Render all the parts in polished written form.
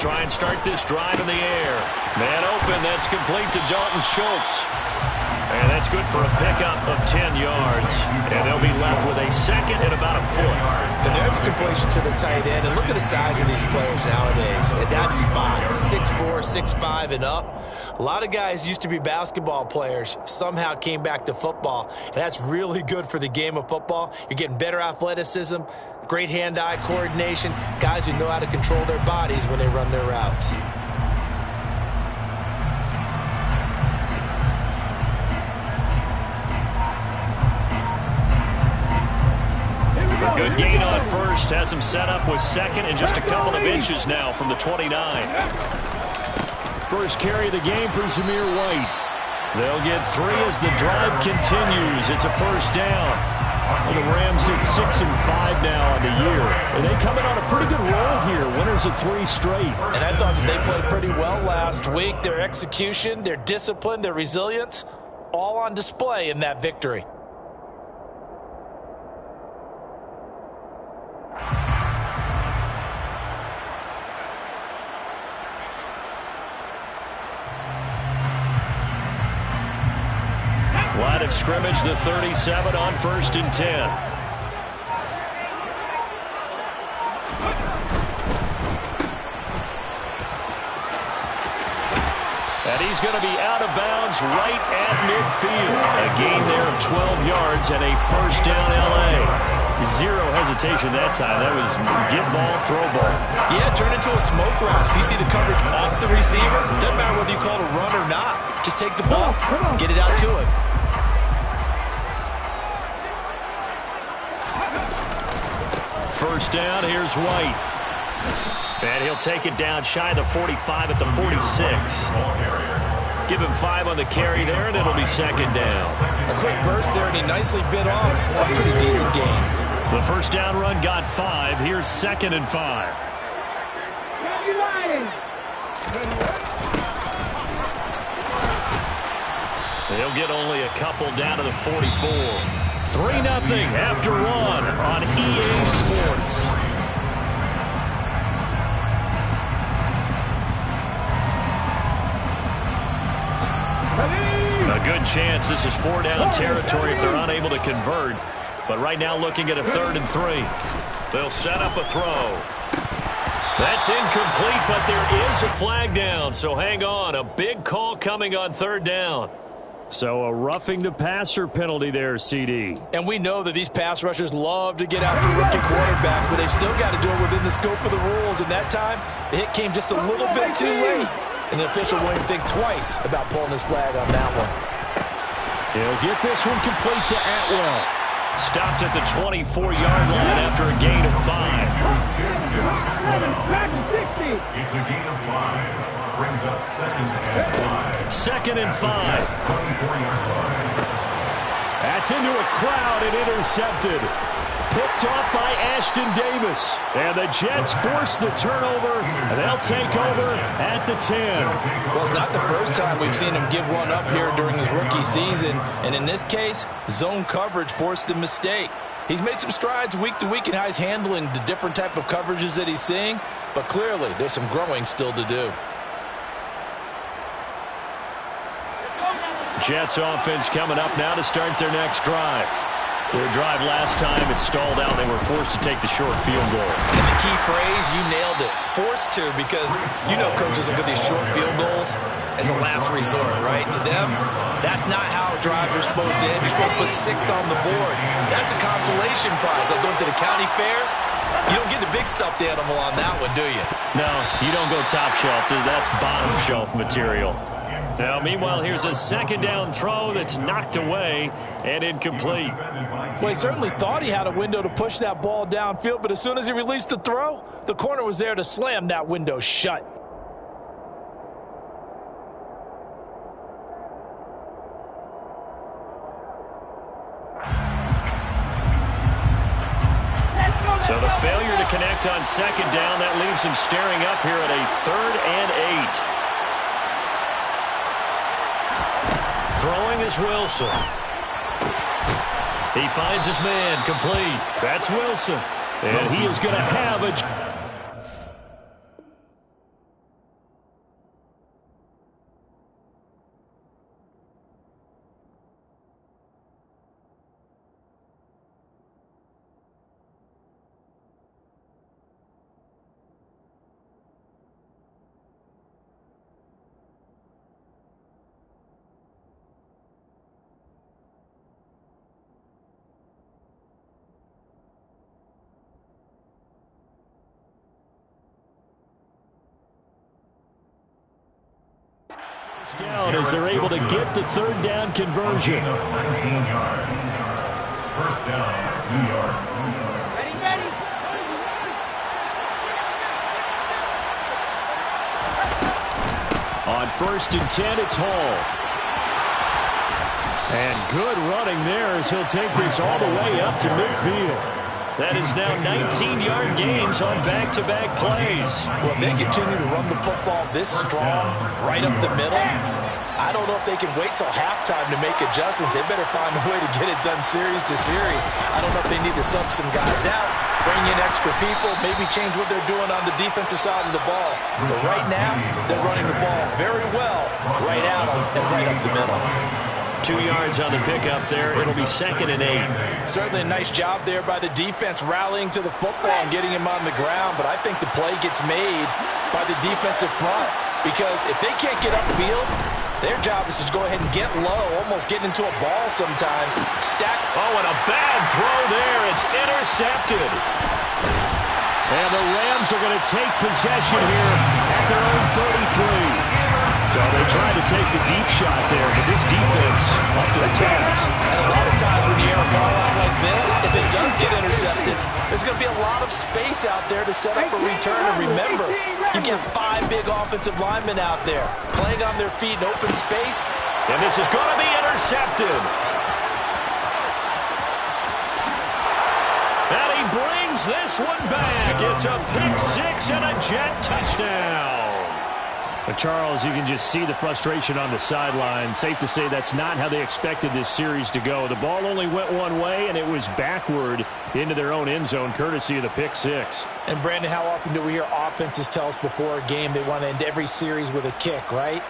try and start this drive in the air. Man open, that's complete to Dalton Schultz. And that's good for a pickup of 10 yards. And they'll be left with a second and about a foot. And there's a completion to the tight end. And look at the size of these players nowadays. At that spot, 6'4", 6'5", and up. A lot of guys used to be basketball players, somehow came back to football. And that's really good for the game of football. You're getting better athleticism, great hand-eye coordination, guys who know how to control their bodies when they run their routes. A good gain on first, has him set up with second and just a couple of inches now from the 29. First carry of the game for Zamir White. They'll get 3 as the drive continues. It's a first down. Well, the Rams hit 6 and 5 now on the year. And they come in on a pretty good roll here. Winners of 3 straight. And I thought that they played pretty well last week. Their execution, their discipline, their resilience, all on display in that victory. Line of scrimmage, the 37 on 1st and 10. And he's going to be out of bounds right at midfield. A gain there of 12 yards and a first down L.A. Zero hesitation that time. That was get ball, throw ball. Yeah, turn into a smoke route. If you see the coverage off the receiver, doesn't matter whether you call it a run or not. Just take the ball, get it out to him. First down, here's White. And he'll take it down shy of the 45 at the 46. Give him 5 on the carry there, and it'll be second down. A quick burst there, and he nicely bit off a pretty decent gain. The first down run got 5. Here's 2nd and 5. They'll get only a couple down to the 44. 3-0 after 1 on EA Sports. A good chance this is 4-down territory if they're unable to convert. But right now looking at a 3rd and 3. They'll set up a throw. That's incomplete, but there is a flag down. So hang on. A big call coming on 3rd down. So a roughing the passer penalty there, CD. And we know that these pass rushers love to get after rookie quarterbacks, but they've still got to do it within the scope of the rules. And that time, the hit came just a little bit too late. And the official won't even think twice about pulling his flag on that one. He'll get this one complete to Atwell. Stopped at the 24-yard line after a gain of 5. It's a gain of 5. Brings up 2nd and 5. 2nd and 5. That's into a crowd and intercepted. Picked off by Ashton Davis. And the Jets force the turnover. And they'll take over at the 10. Well, it's not the first time we've seen him give one up here during his rookie season. And in this case, zone coverage forced the mistake. He's made some strides week to week in how he's handling the different type of coverages that he's seeing. But clearly, there's some growing still to do. Jets offense coming up now to start their next drive. Their drive last time, it stalled out. They were forced to take the short field goal. And the key phrase, you nailed it. Forced to, because you know coaches look at these short field goals as a last resort, right? To them, that's not how drives are supposed to end. You're supposed to put 6 on the board. That's a consolation prize. Like going to the county fair, you don't get the big stuffed animal on that one, do you? No, you don't go top shelf. That's bottom shelf material. Now, meanwhile, here's a 2nd down throw that's knocked away and incomplete. Well, he certainly thought he had a window to push that ball downfield, but as soon as he released the throw, the corner was there to slam that window shut. So the failure to connect on 2nd down, that leaves him staring up here at a 3rd and 8. Throwing is Wilson. He finds his man, complete. That's Wilson. And he is going to have a... Down as they're able to get the third down conversion. Gain of 19 yards. First down, New York. Ready. On 1st and 10, it's Hall. And good running there as he'll take this all the way up to midfield. That is now 19-yard gains on back-to-back plays. Well, if they continue to run the football this strong, right up the middle, I don't know if they can wait till halftime to make adjustments. They better find a way to get it done series to series. I don't know if they need to sub some guys out, bring in extra people, maybe change what they're doing on the defensive side of the ball. But right now, they're running the ball very well right out and right up the middle. 2 yards on the pickup there. It'll be 2nd and 8. Certainly a nice job there by the defense rallying to the football and getting him on the ground. But I think the play gets made by the defensive front. Because if they can't get upfield, their job is to go ahead and get low, almost get into a ball sometimes. Stack. Oh, and a bad throw there. It's intercepted. And the Rams are going to take possession here at their own 33. So they tried to take the deep shot there, but this defense up to the task. And a lot of times when you air a ball out like this, if it does get intercepted, there's going to be a lot of space out there to set up a return. And remember, you get 5 big offensive linemen out there playing on their feet in open space. And this is going to be intercepted. And he brings this one back. It's a pick-6 and a Jet touchdown. But Charles, you can just see the frustration on the sideline. Safe to say that's not how they expected this series to go. The ball only went one way, and it was backward into their own end zone, courtesy of the pick-6. And, Brandon, how often do we hear offenses tell us before a game they want to end every series with a kick, right?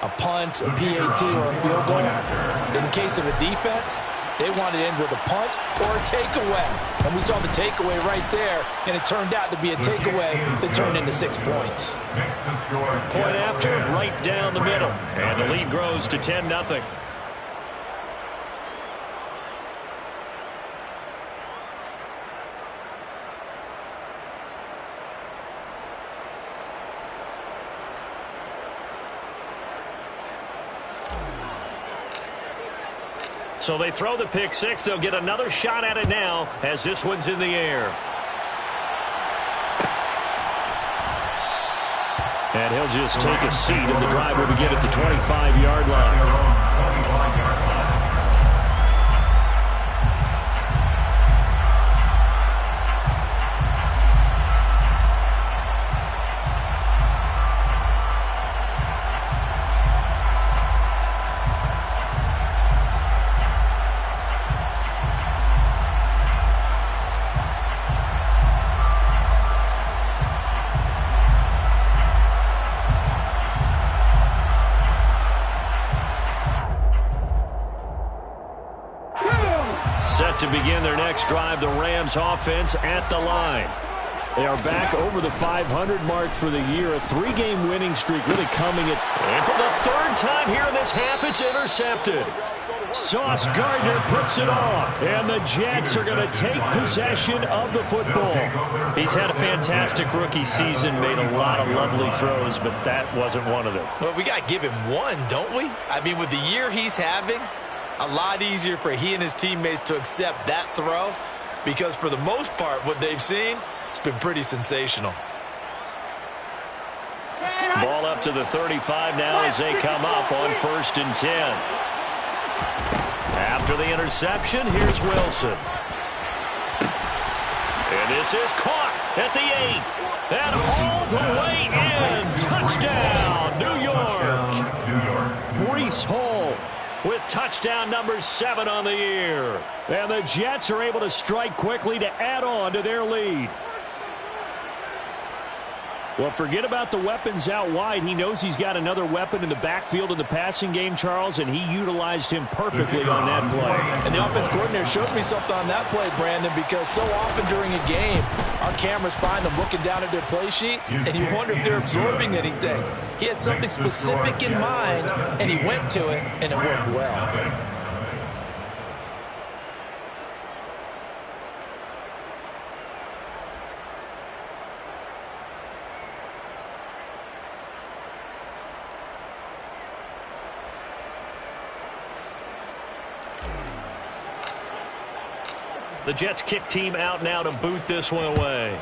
A punt, a PAT, or a field goal. In the case of a defense, they want to end with a punt or a takeaway. And we saw the takeaway right there, and it turned out to be a takeaway that turned into 6 points. Point after, right down the middle. And the lead grows to 10-0. So they throw the pick-6. They'll get another shot at it now as this one's in the air. And he'll just take a seat, and the drive will begin at the 25-yard line. Set to begin their next drive, the Rams offense at the line. They are back over the 500 mark for the year. A 3-game winning streak really coming at. And for the 3rd time here in this half, it's intercepted. Sauce Gardner puts it off. And the Jets are going to take possession of the football. He's had a fantastic rookie season, made a lot of lovely throws, but that wasn't one of them. Well, we got to give him one, don't we? I mean, with the year he's having, a lot easier for he and his teammates to accept that throw because for the most part, what they've seen, it's been pretty sensational. Ball up to the 35 now as they come up on 1st and 10. After the interception, here's Wilson. And this is caught at the 8. And all the way in. Touchdown, New York. Breece Hall with touchdown number 7 on the year. And the Jets are able to strike quickly to add on to their lead. Well, forget about the weapons out wide. He knows he's got another weapon in the backfield in the passing game, Charles, and he utilized him perfectly on that play. And the offense coordinator showed me something on that play, Brandon, because so often during a game, our cameras find them looking down at their play sheets, and you wonder if they're absorbing anything. He had something specific in mind, and he went to it, and it worked well. The Jets kick team out now to boot this one away.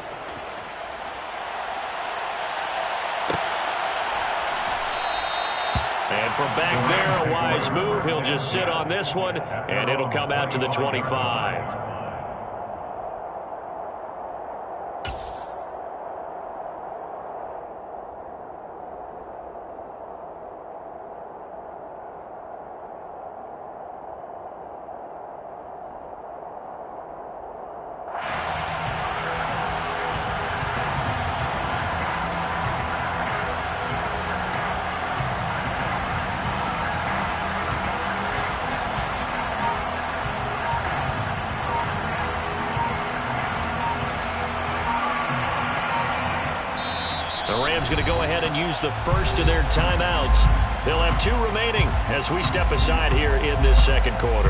And from back there, a wise move. He'll just sit on this one, and it'll come out to the 25. The Rams going to go ahead and use the first of their timeouts. They'll have 2 remaining as we step aside here in this second quarter.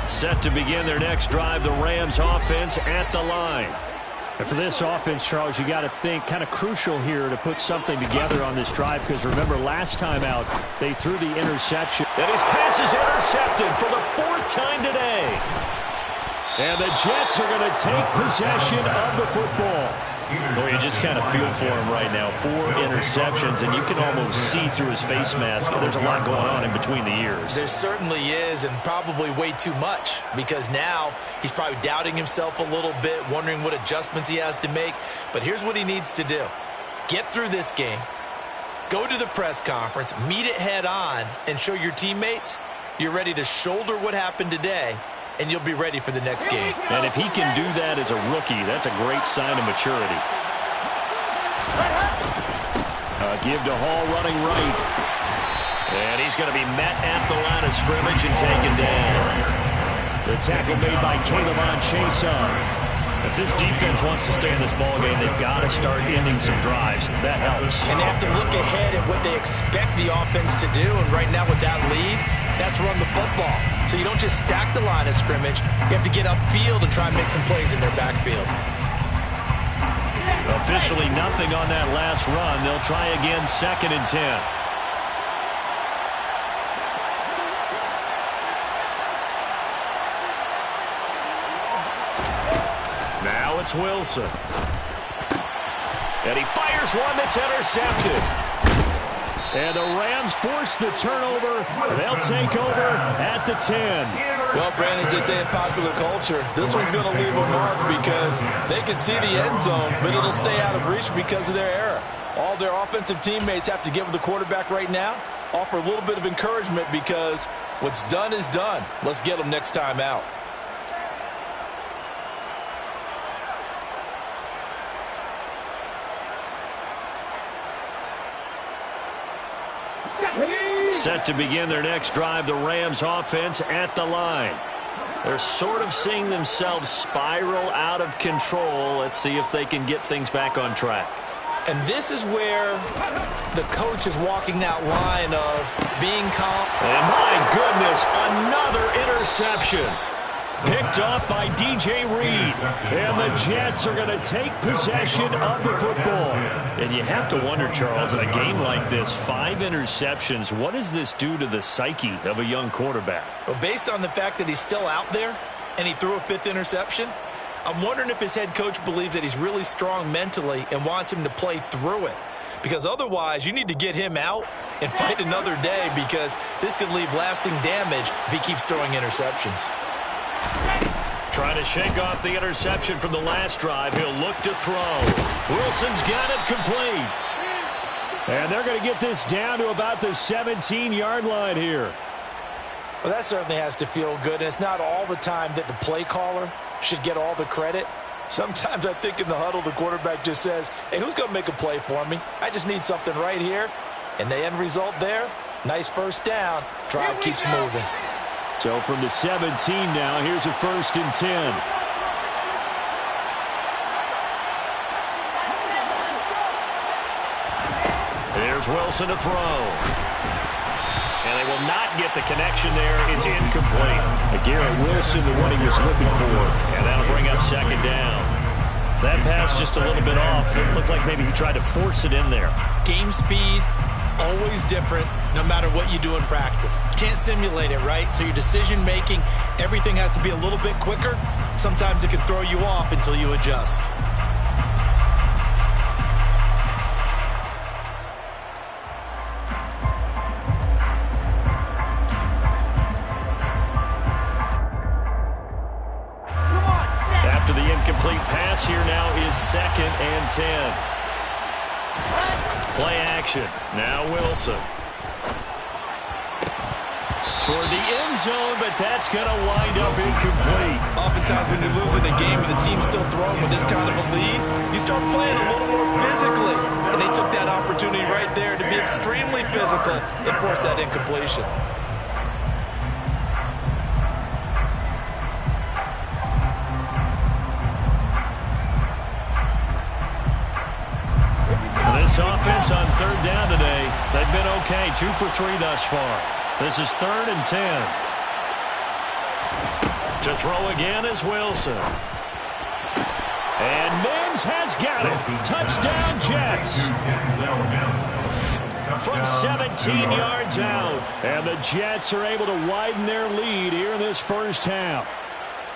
Set to begin their next drive, the Rams offense at the line. And for this offense, Charles, you got to think kind of crucial here to put something together on this drive, because remember last time out they threw the interception. And his pass is intercepted for the 4th time today. And the Jets are going to take possession of the football. Well, you just kind of feel for him right now. 4 interceptions, and you can almost see through his face mask. There's a lot going on in between the ears. There certainly is, and probably way too much, because now he's probably doubting himself a little bit, wondering what adjustments he has to make. But here's what he needs to do. Get through this game, go to the press conference, meet it head on, and show your teammates you're ready to shoulder what happened today, and you'll be ready for the next game. And if he can do that as a rookie, that's a great sign of maturity. Give to Hall running right. And he's going to be met at the line of scrimmage and taken down. The tackle made by K'Lavon Chaisson. If this defense wants to stay in this ballgame, they've got to start ending some drives. That helps. And they have to look ahead at what they expect the offense to do. And right now with that lead, that's run the football. So you don't just stack the line of scrimmage. You have to get upfield and try and make some plays in their backfield. Officially nothing on that last run. They'll try again, 2nd and 10. Now it's Wilson. And he fires one that's intercepted. And the Rams force the turnover. They'll take over at the 10. Well, Brandon, as they say in popular culture, this one's going to leave a mark because they can see the end zone, but it'll stay out of reach because of their error. All their offensive teammates have to give the quarterback right now, offer a little bit of encouragement because what's done is done. Let's get them next time out. Set to begin their next drive, the Rams offense at the line. They're sort of seeing themselves spiral out of control. Let's see if they can get things back on track. And this is where the coach is walking that line of being calm. And my goodness, another interception. Picked off by DJ Reed. And the Jets are going to take possession of the football. And you have to wonder, Charles, in a game like this, 5 interceptions, what does this do to the psyche of a young quarterback? Well, based on the fact that he's still out there and he threw a 5th interception, I'm wondering if his head coach believes that he's really strong mentally and wants him to play through it. Because otherwise, you need to get him out and fight another day, because this could leave lasting damage if he keeps throwing interceptions. Trying to shake off the interception from the last drive. He'll look to throw. Wilson's got it complete. And they're going to get this down to about the 17-yard line here. Well, that certainly has to feel good. And it's not all the time that the play caller should get all the credit. Sometimes I think in the huddle, the quarterback just says, hey, who's going to make a play for me? I just need something right here. And the end result there, nice first down. Drive keeps moving. So from the 17 now, here's a 1st and 10. There's Wilson to throw. And they will not get the connection there. It's incomplete. Garrett Wilson, the one he was looking for. And that'll bring up second down. That pass just a little bit off. It looked like maybe he tried to force it in there. Game speed, always different, no matter what you do in practice. You can't simulate it, right? So your decision-making, everything has to be a little bit quicker. Sometimes it can throw you off until you adjust. After the incomplete pass, here now is 2nd and 10. Play action. Now Wilson. Toward the end zone, but that's going to wind up incomplete. Oftentimes when you're losing a game and the team's still throwing with this kind of a lead, you start playing a little more physically. And they took that opportunity right there to be extremely physical and force that incompletion. This offense on 3rd down today, they've been okay. 2 for 3 thus far. This is 3rd and 10. To throw again is Wilson. And Mims has got it. Touchdown, Jets. From 17 yards out. And the Jets are able to widen their lead here in this first half.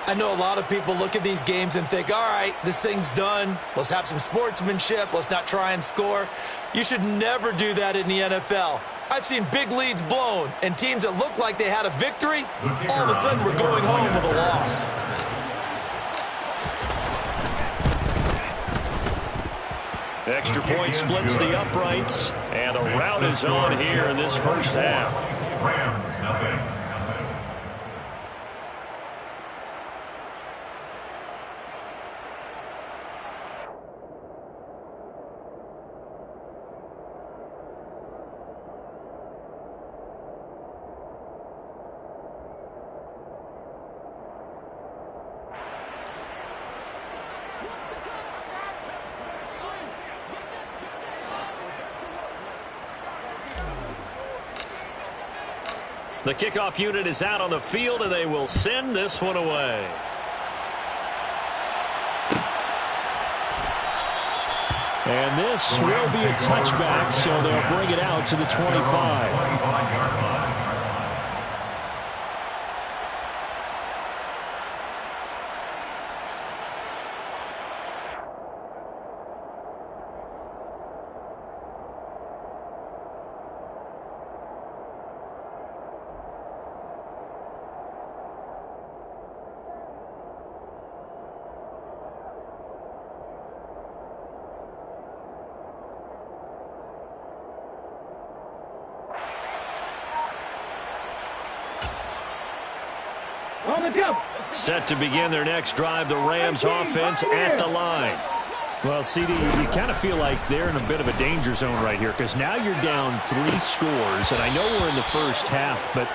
I know a lot of people look at these games and think, all right, this thing's done. Let's have some sportsmanship. Let's not try and score. You should never do that in the NFL. I've seen big leads blown, and teams that look like they had a victory, all of a sudden we're going home with a loss. Extra point splits the uprights, and a rout is on here in this first half. Rams, nothing. The kickoff unit is out on the field, and they will send this one away. And this will be a touchback, so they'll bring it out to the 25. 25-yard line. Set to begin their next drive, the Rams offense at the line. Well, CD, you kind of feel like they're in a bit of a danger zone right here because now you're down 3 scores, and I know we're in the first half, but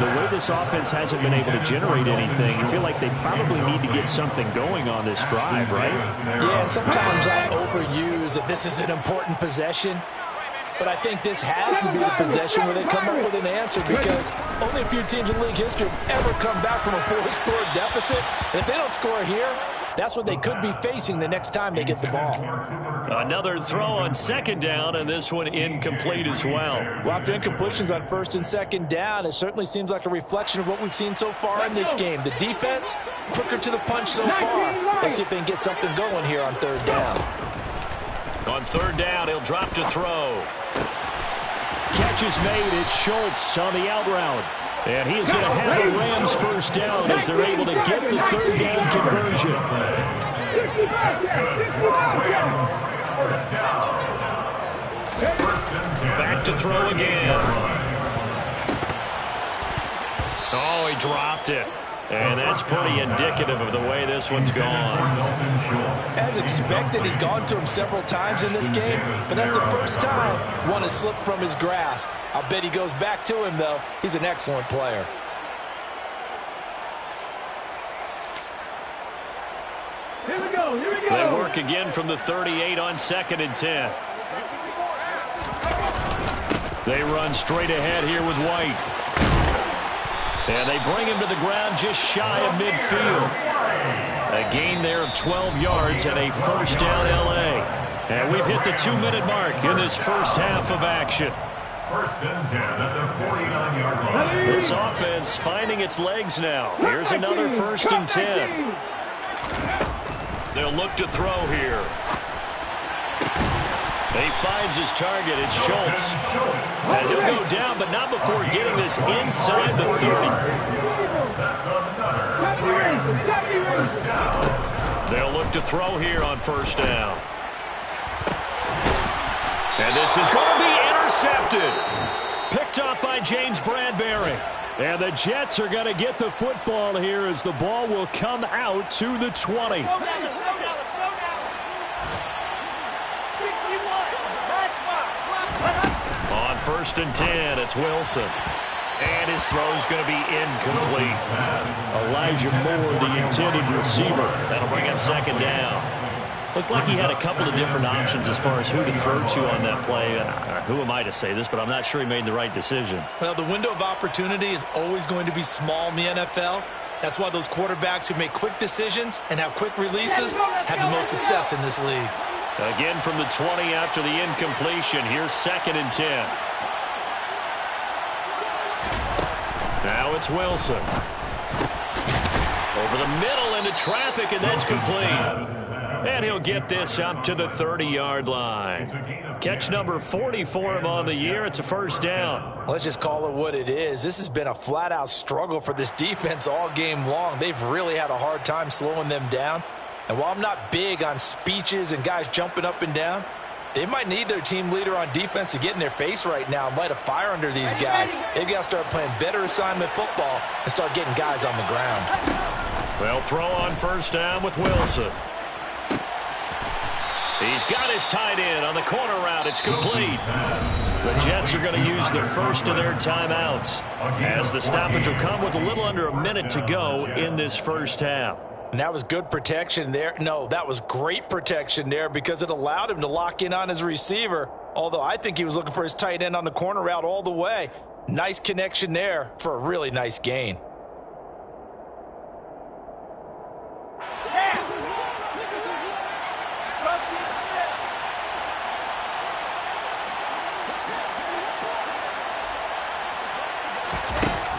the way this offense hasn't been able to generate anything, you feel like they probably need to get something going on this drive, right? Yeah, and sometimes I overuse that this is an important possession. But I think this has to be the possession where they come up with an answer because only a few teams in league history have ever come back from a 4-score deficit. And if they don't score here, that's what they could be facing the next time they get the ball. Another throw on 2nd down, and this one incomplete as well. Well, after incompletions on 1st and 2nd down, it certainly seems like a reflection of what we've seen so far in this game. The defense, quicker to the punch so far. Let's see if they can get something going here on 3rd down. On 3rd down, he'll drop to throw. Catch is made. It's Schultz on the out route. And he is going to have the Rams first down as they're able to get the 3rd down conversion. Back to throw again. Oh, he dropped it. And that's pretty indicative of the way this one's gone. As expected, he's gone to him several times in this game, but that's the first time one has slipped from his grasp. I'll bet he goes back to him, though. He's an excellent player. Here we go. They work again from the 38 on 2nd and 10. They run straight ahead here with White. And they bring him to the ground just shy of midfield. A gain there of 12 yards and a first down L.A. And we've hit the 2-minute mark in this first half of action. First and 10 at the 49-yard line. This offense finding its legs now. Here's another first and 10. They'll look to throw here. He finds his target. It's Schultz. And he'll go down, but not before getting this inside the 30. That's another first down. They'll look to throw here on first down. And this is going to be intercepted. Picked up by James Bradbury. And the Jets are going to get the football here as the ball will come out to the 20. Let's go now, let's go now, let's go now. 61, matchbox. On first and 10, it's Wilson. And his throw's going to be incomplete. Elijah Moore, the intended receiver. That'll bring up second down. Looked like he had a couple of different options as far as who to throw to on that play. Who am I to say this, but I'm not sure he made the right decision. Well, the window of opportunity is always going to be small in the NFL. That's why those quarterbacks who make quick decisions and have quick releases have the most success in this league. Again from the 20 after the incompletion. Here's second and 10. Now it's Wilson. Over the middle into traffic, and that's complete. And he'll get this up to the 30-yard line. Catch number 40 for him on the year. It's a first down. Let's just call it what it is. This has been a flat-out struggle for this defense all game long. They've really had a hard time slowing them down. And while I'm not big on speeches and guys jumping up and down, they might need their team leader on defense to get in their face right now and light a fire under these guys. They've got to start playing better assignment football and start getting guys on the ground. They'll throw on first down with Wilson. He's got his tight end on the corner route. It's complete. The Jets are going to use the first of their timeouts as the stoppage will come with a little under a minute to go in this first half. And that was good protection there. No, that was great protection there because it allowed him to lock in on his receiver, although I think he was looking for his tight end on the corner route all the way. Nice connection there for a really nice gain.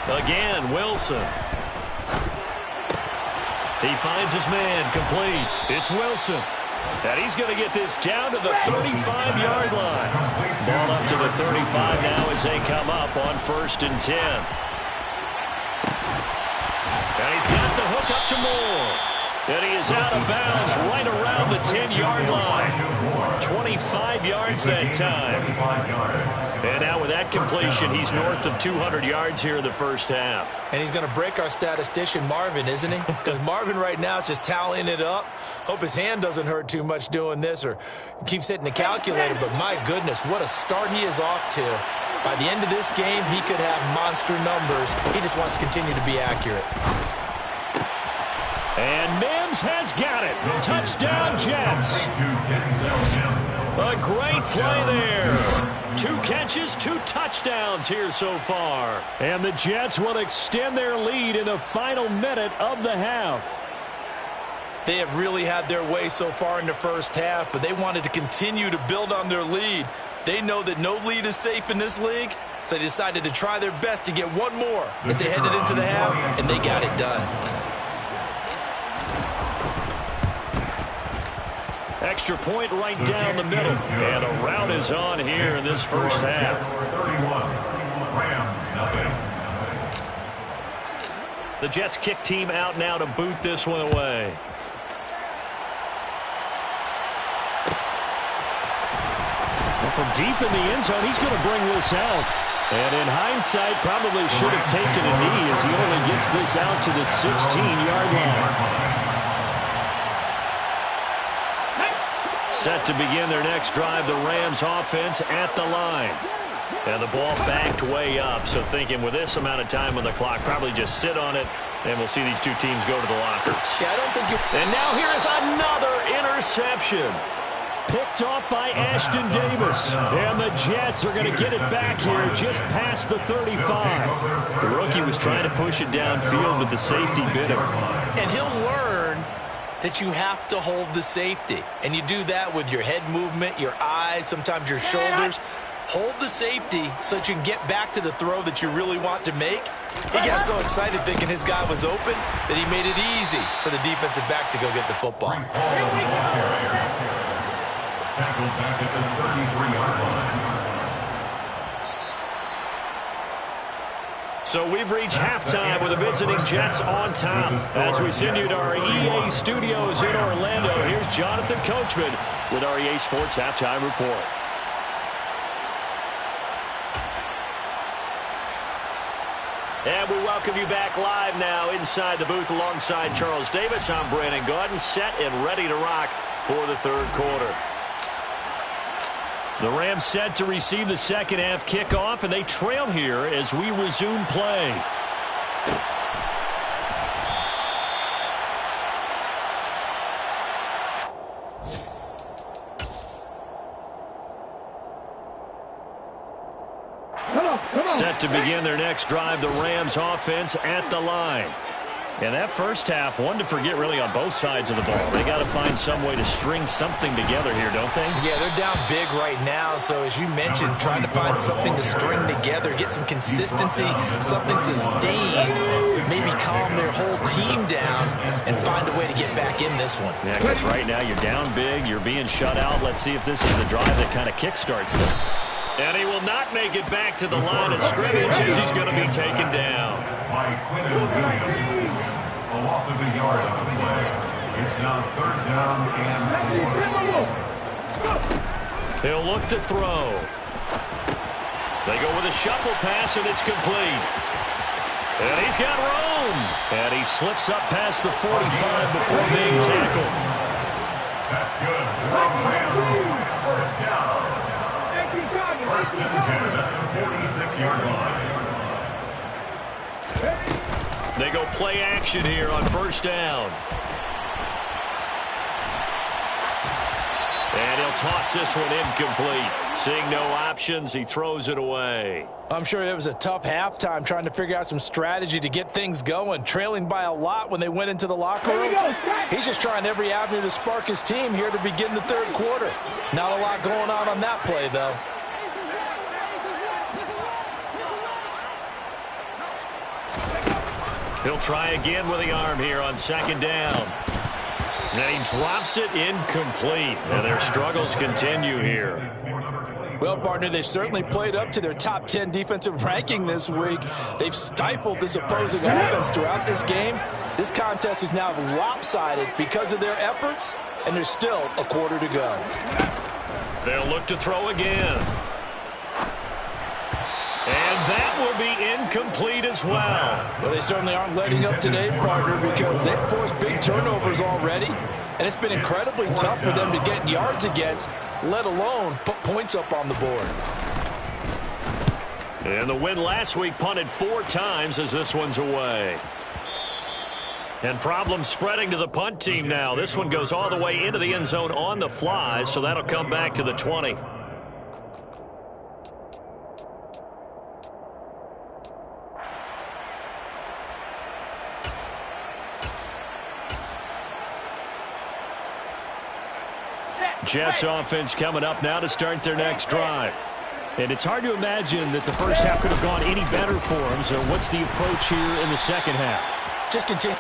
Again, Wilson. He finds his man, complete. It's Wilson. And he's going to get this down to the 35-yard line. Ball up to the 35 now as they come up on first and 10. And he's got the hook up to Moore. And he is out of bounds right around the 10-yard line. 25 yards that time. And now with that completion, he's north of 200 yards here in the first half. And he's going to break our statistician, Marvin, isn't he? Because Marvin right now is just tallying it up. Hope his hand doesn't hurt too much doing this or keeps hitting the calculator. But my goodness, what a start he is off to. By the end of this game, he could have monster numbers. He just wants to continue to be accurate. And Mims has got it. Touchdown, Jets. A great play there. 2 catches, 2 touchdowns here so far. And the Jets will extend their lead in the final minute of the half. They have really had their way so far in the first half, but they wanted to continue to build on their lead. They know that no lead is safe in this league, so they decided to try their best to get one more as they headed into the half, and they got it done. Extra point right down the middle. And a rout is on here in this first half. The Jets kick team out now to boot this one away. And from deep in the end zone, he's going to bring this out. And in hindsight, probably should have taken a knee as he only gets this out to the 16-yard line. Set to begin their next drive, the Rams offense at the line. And the ball backed way up, so thinking with this amount of time on the clock, probably just sit on it, and we'll see these two teams go to the lockers. Yeah, I don't think you... And now here is another interception. Picked off by Ashton Davis. And the Jets are going to get it back here just past the 35. The rookie was trying to push it downfield, but the safety bit him. And he'll learn that you have to hold the safety. And you do that with your head movement, your eyes, sometimes your shoulders. Hold the safety so that you can get back to the throw that you really want to make. He got so excited thinking his guy was open that he made it easy for the defensive back to go get the football. Tackled back at the 33-yard line. So we've reached halftime with the visiting Jets on top. As we send you to our EA studios in Orlando, here's Jonathan Coachman with our EA Sports Halftime Report. And we welcome you back live now inside the booth alongside Charles Davis. I'm Brandon Gaudin, set and ready to rock for the third quarter. The Rams set to receive the second half kickoff, and they trail here as we resume play. Set to begin their next drive, the Rams offense at the line. And that first half, one to forget really on both sides of the ball. They got to find some way to string something together here, don't they? Yeah, they're down big right now. So as you mentioned, trying to find something to string together, get some consistency, something sustained, maybe calm their whole team down and find a way to get back in this one. Yeah, because right now you're down big, you're being shut out. Let's see if this is the drive that kind of kickstarts them. And he will not make it back to the line of scrimmage as he's going to be taken down. By Quinton Williams. A loss of a yard on the play. It's now third down and 4. He'll look to throw. They go with a shuffle pass, and it's complete. And he's got room. And he slips up past the 45 before being tackled. That's good. Rams. First down. First and 10 at the 46-yard line. They go play action here on first down. And he'll toss this one incomplete. Seeing no options, he throws it away. I'm sure it was a tough halftime trying to figure out some strategy to get things going. Trailing by a lot when they went into the locker room. He's just trying every avenue to spark his team here to begin the third quarter. Not a lot going on that play, though. He'll try again with the arm here on second down. And he drops it incomplete. And their struggles continue here. Well, partner, they've certainly played up to their top 10 defensive ranking this week. They've stifled this opposing offense throughout this game. This contest is now lopsided because of their efforts, and there's still a quarter to go. They'll look to throw again. And that will be incomplete as well. Well, they certainly aren't letting up today, partner, because they've forced big turnovers already. And it's been incredibly tough for them to get yards against, let alone put points up on the board. And the win last week punted 4 times as this one's away. And problems spreading to the punt team now. This one goes all the way into the end zone on the fly, so that'll come back to the 20. Jets offense coming up now to start their next drive. And it's hard to imagine that the first half could have gone any better for them. So what's the approach here in the second half? Just continue.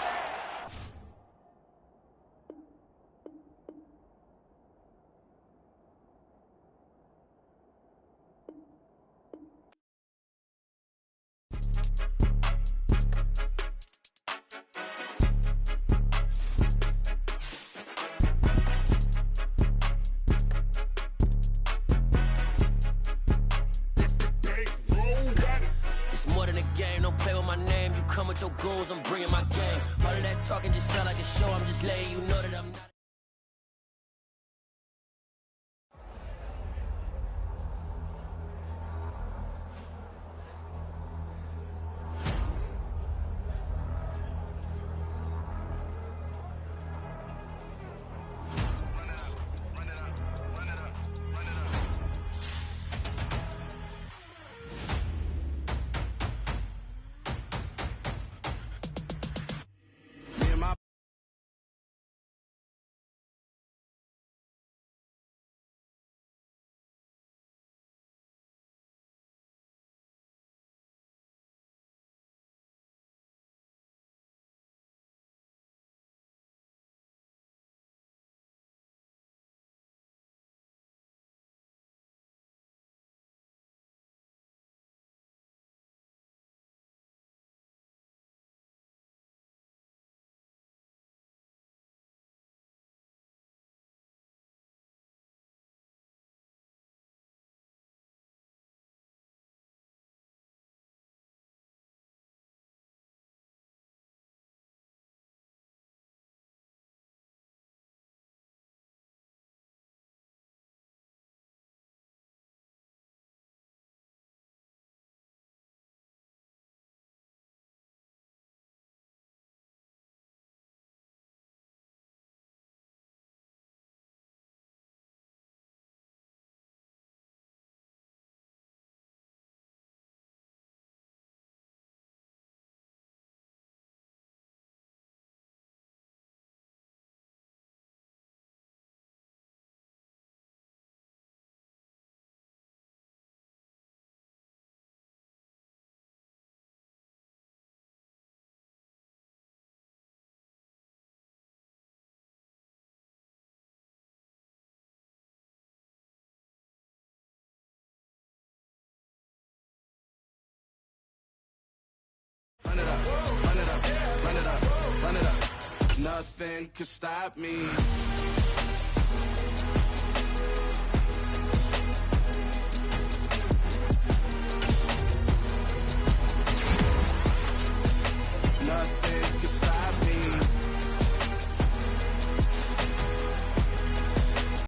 I'm bringing my game. All of that talking just sound like a show. I'm just letting you know that I'm not. nothing could stop me.